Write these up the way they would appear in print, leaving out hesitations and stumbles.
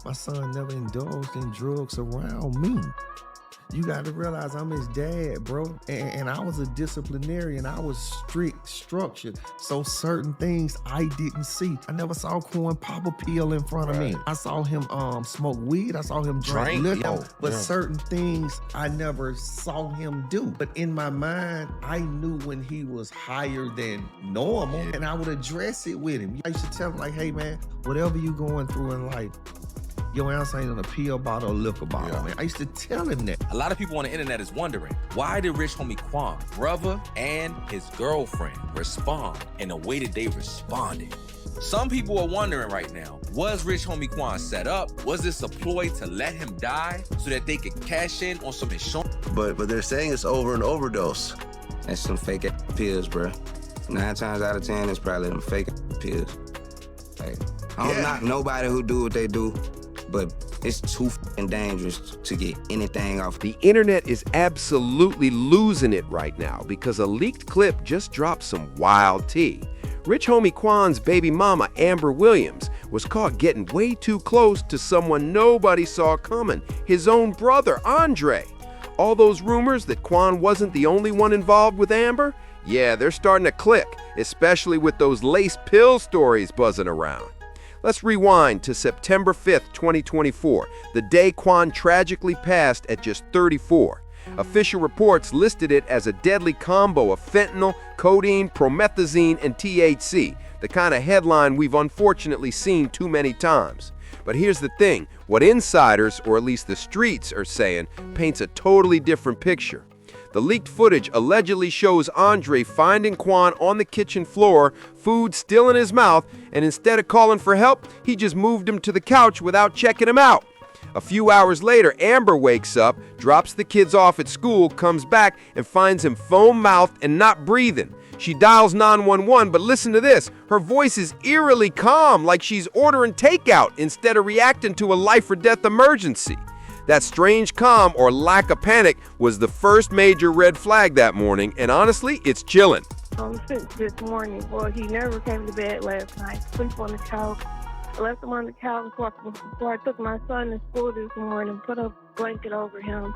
My son never indulged in drugs around me. You got to realize I'm his dad, bro. And I was a disciplinarian. I was strict, structured. So certain things I didn't see. I never saw Quan pop a pill in front of me. I saw him smoke weed. I saw him drink liquor. But certain things I never saw him do. But in my mind, I knew when he was higher than normal, and I would address it with him. I used to tell him, like, hey, man, whatever you going through in life, your ass ain't on a pill bottle or liquor bottle, man. I used to tell him that. A lot of people on the internet is wondering, why did rich homie Quan, brother, and his girlfriend respond in the way that they responded? Some people are wondering right now, was rich homie Quan set up? Was this a ploy to let him die so that they could cash in on some insurance? But they're saying it's over an overdose. That's some fake pills, bro. 9 times out of 10, it's probably them fake pills. Like, I don't knock nobody who do what they do, but it's too f***ing dangerous to get anything off. The internet is absolutely losing it right now because a leaked clip just dropped some wild tea. Rich homie Quan's baby mama, Amber Williams, was caught getting way too close to someone nobody saw coming, his own brother, Andre. All those rumors that Quan wasn't the only one involved with Amber? Yeah, they're starting to click, especially with those lace pill stories buzzing around. Let's rewind to September 5th, 2024, the day Quan tragically passed at just 34. Official reports listed it as a deadly combo of fentanyl, codeine, promethazine, and THC, the kind of headline we've unfortunately seen too many times. But here's the thing, what insiders, or at least the streets, are saying paints a totally different picture. The leaked footage allegedly shows Andre finding Quan on the kitchen floor, food still in his mouth, and instead of calling for help, he just moved him to the couch without checking him out. A few hours later, Amber wakes up, drops the kids off at school, comes back, and finds him foam-mouthed and not breathing. She dials 911, but listen to this. Her voice is eerily calm, like she's ordering takeout instead of reacting to a life-or-death emergency. That strange calm or lack of panic was the first major red flag that morning, and honestly, it's chilling. Since this morning, well, he never came to bed last night, sleep on the couch. I left him on the couch before I took my son to school this morning, put a blanket over him.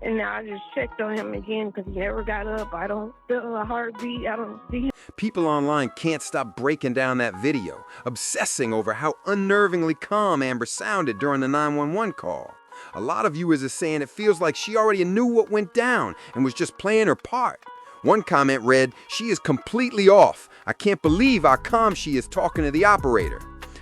And now I just checked on him again because he never got up. I don't feel a heartbeat. I don't see him. People online can't stop breaking down that video, obsessing over how unnervingly calm Amber sounded during the 911 call. A lot of viewers are saying it feels like she already knew what went down and was just playing her part. One comment read, "She is completely off. I can't believe how calm she is talking to the operator."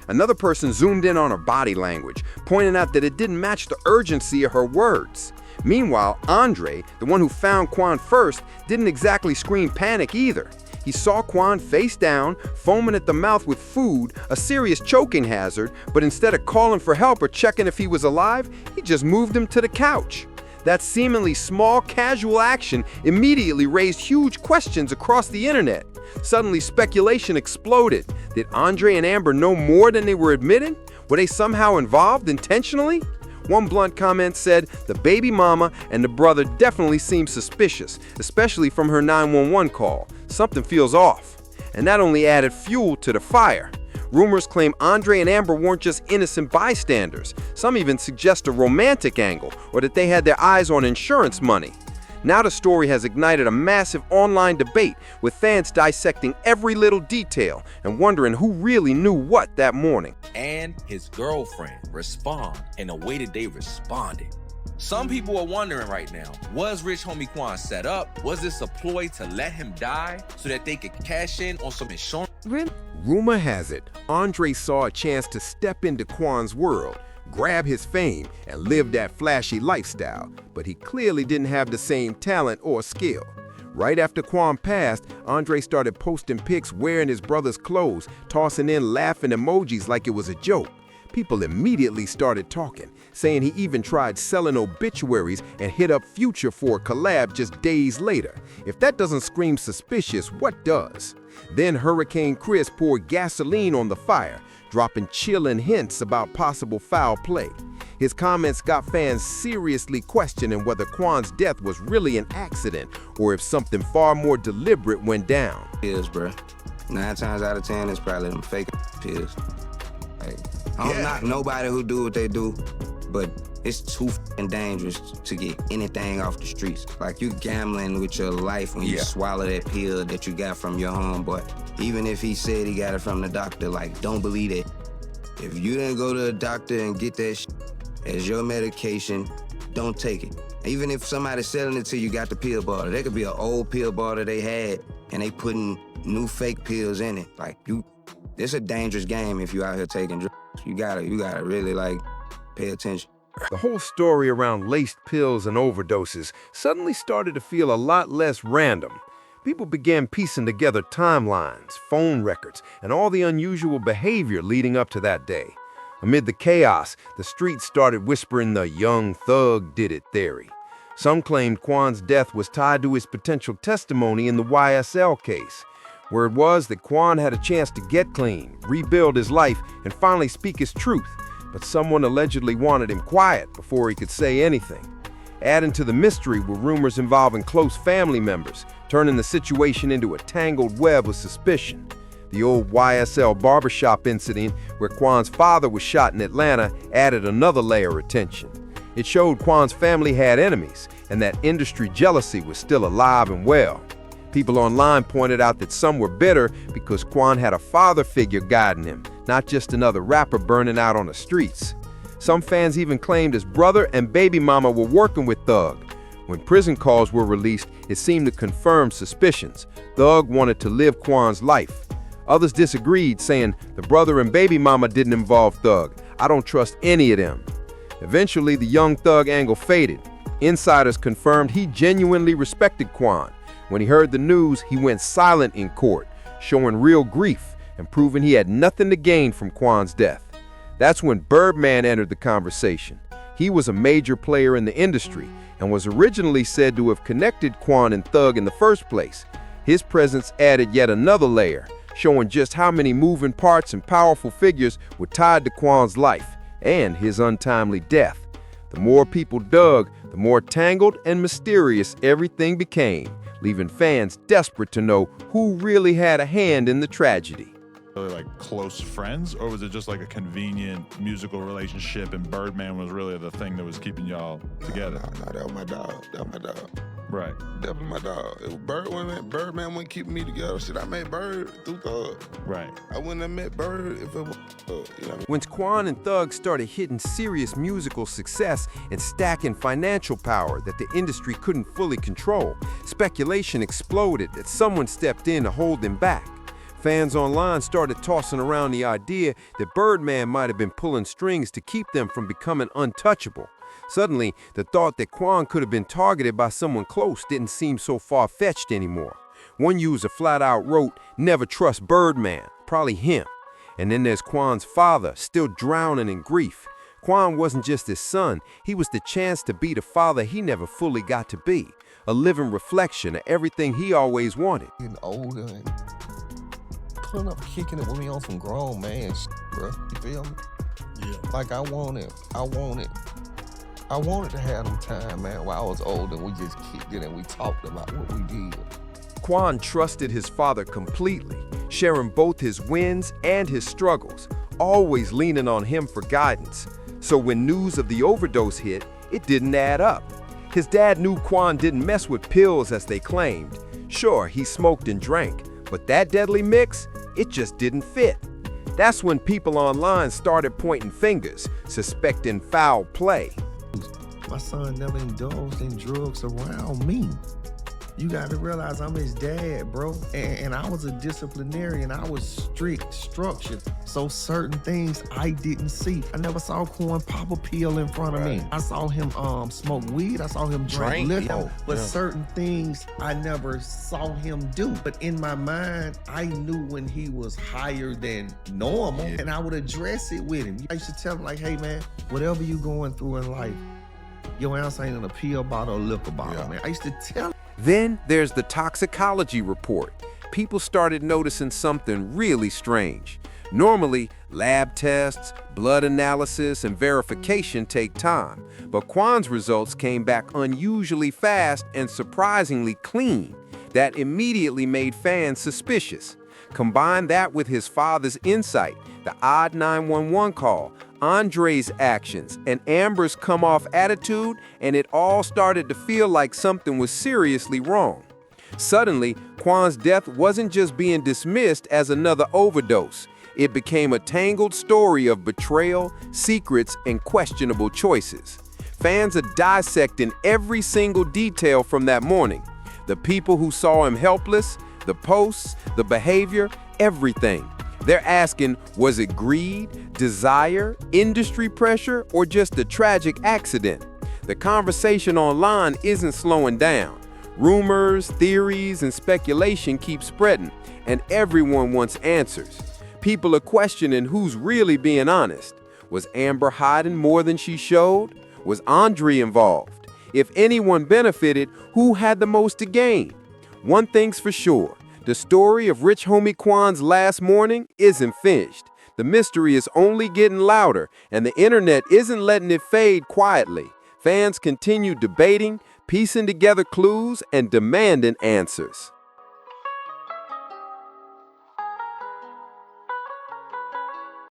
Another person zoomed in on her body language, pointing out that it didn't match the urgency of her words. Meanwhile, Andre, the one who found Quan first, didn't exactly scream panic either. He saw Quan face down, foaming at the mouth with food, a serious choking hazard, but instead of calling for help or checking if he was alive, he just moved him to the couch. That seemingly small, casual action immediately raised huge questions across the internet. Suddenly, speculation exploded. Did Andre and Amber know more than they were admitting? Were they somehow involved intentionally? One blunt comment said the baby mama and the brother definitely seem suspicious, especially from her 911 call. Something feels off. And that only added fuel to the fire. Rumors claim Andre and Amber weren't just innocent bystanders. Some even suggest a romantic angle, or that they had their eyes on insurance money. Now the story has ignited a massive online debate, with fans dissecting every little detail and wondering who really knew what that morning. And his girlfriend respond in the way that they responded. Some people are wondering right now, was rich homie Quan set up? Was this a ploy to let him die so that they could cash in on some insurance? Rumor has it, Andre saw a chance to step into Quan's world, grab his fame, and live that flashy lifestyle, but he clearly didn't have the same talent or skill. Right after Quan passed, Andre started posting pics wearing his brother's clothes, tossing in laughing emojis like it was a joke. People immediately started talking, saying he even tried selling obituaries and hit up Future for a collab just days later. If that doesn't scream suspicious, what does? Then Hurricane Chris poured gasoline on the fire, dropping chilling hints about possible foul play. His comments got fans seriously questioning whether Quan's death was really an accident or if something far more deliberate went down. Pills, bro. 9 times out of 10, it's probably them fake pills. Like, I don't knock nobody who do what they do, but it's too dangerous to get anything off the streets. Like, you gambling with your life when you swallow that pill that you got from your homeboy. Even if he said he got it from the doctor, like, don't believe it. If you didn't go to the doctor and get that as your medication, don't take it. Even if somebody's selling it to you, got the pill bottle. There could be an old pill bottle they had, and they putting new fake pills in it. Like, it's a dangerous game if you out here taking drugs. You gotta really, like, pay attention. The whole story around laced pills and overdoses suddenly started to feel a lot less random. People began piecing together timelines, phone records, and all the unusual behavior leading up to that day. Amid the chaos, the streets started whispering the young thug did it theory. Some claimed Quan's death was tied to his potential testimony in the YSL case. Word was that Quan had a chance to get clean, rebuild his life, and finally speak his truth. But someone allegedly wanted him quiet before he could say anything. Adding to the mystery were rumors involving close family members, turning the situation into a tangled web of suspicion. The old YSL barbershop incident, where Quan's father was shot in Atlanta, added another layer of tension. It showed Quan's family had enemies, and that industry jealousy was still alive and well. People online pointed out that some were bitter because Quan had a father figure guiding him, not just another rapper burning out on the streets. Some fans even claimed his brother and baby mama were working with Thug. When prison calls were released, it seemed to confirm suspicions. Thug wanted to live Quan's life. Others disagreed, saying the brother and baby mama didn't involve Thug. I don't trust any of them. Eventually, the young Thug angle faded. Insiders confirmed he genuinely respected Quan. When he heard the news, he went silent in court, showing real grief and proving he had nothing to gain from Quan's death. That's when Birdman entered the conversation. He was a major player in the industry and was originally said to have connected Quan and Thug in the first place. His presence added yet another layer, showing just how many moving parts and powerful figures were tied to Quan's life and his untimely death. The more people dug, the more tangled and mysterious everything became, leaving fans desperate to know who really had a hand in the tragedy. Really like close friends, or was it just like a convenient musical relationship and Birdman was really the thing that was keeping y'all together? No, that was my dog. That was my dog. Right. Definitely my dog. If Birdman wouldn't keep me together. Shit, I met Bird through Thug. Right. I wouldn't have met Bird if it was Thug. You know what I mean? When Quan and Thug started hitting serious musical success and stacking financial power that the industry couldn't fully control, speculation exploded that someone stepped in to hold them back. Fans online started tossing around the idea that Birdman might have been pulling strings to keep them from becoming untouchable. Suddenly, the thought that Quan could have been targeted by someone close didn't seem so far-fetched anymore. One user flat out wrote, "Never trust Birdman," probably him. And then there's Quan's father, still drowning in grief. Quan wasn't just his son, he was the chance to be the father he never fully got to be, a living reflection of everything he always wanted. Getting older and pulling up, kicking it with me on some grown man shit, bro. You feel me? Yeah. Like I wanted to have them time, man, while I was old and we just kicked it and we talked about what we did. Quan trusted his father completely, sharing both his wins and his struggles, always leaning on him for guidance. So when news of the overdose hit, it didn't add up. His dad knew Quan didn't mess with pills as they claimed. Sure, he smoked and drank, but that deadly mix, it just didn't fit. That's when people online started pointing fingers, suspecting foul play. My son never indulged in drugs around me. You got to realize I'm his dad, bro. And I was a disciplinarian. I was strict, structured. So certain things I didn't see. I never saw Quan pop a pill in front of me. I saw him smoke weed. I saw him drink liquor. But certain things I never saw him do. But in my mind, I knew when he was higher than normal. And I would address it with him. I used to tell him like, hey man, whatever you going through in life, your ass ain't in a pill bottle or liquor bottle, man. I used to tell him. Then there's the toxicology report. People started noticing something really strange. Normally, lab tests, blood analysis, and verification take time, but Quan's results came back unusually fast and surprisingly clean. That immediately made fans suspicious. Combine that with his father's insight, the odd 911 call, Andre's actions, and Amber's come-off attitude, and it all started to feel like something was seriously wrong. Suddenly, Quan's death wasn't just being dismissed as another overdose. It became a tangled story of betrayal, secrets, and questionable choices. Fans are dissecting every single detail from that morning. The people who saw him helpless, the posts, the behavior, everything. They're asking, was it greed, desire, industry pressure, or just a tragic accident? The conversation online isn't slowing down. Rumors, theories, and speculation keep spreading, and everyone wants answers. People are questioning who's really being honest. Was Amber hiding more than she showed? Was Andre involved? If anyone benefited, who had the most to gain? One thing's for sure. The story of Rich Homie Quan's last morning isn't finished. The mystery is only getting louder, and the internet isn't letting it fade quietly. Fans continue debating, piecing together clues, and demanding answers.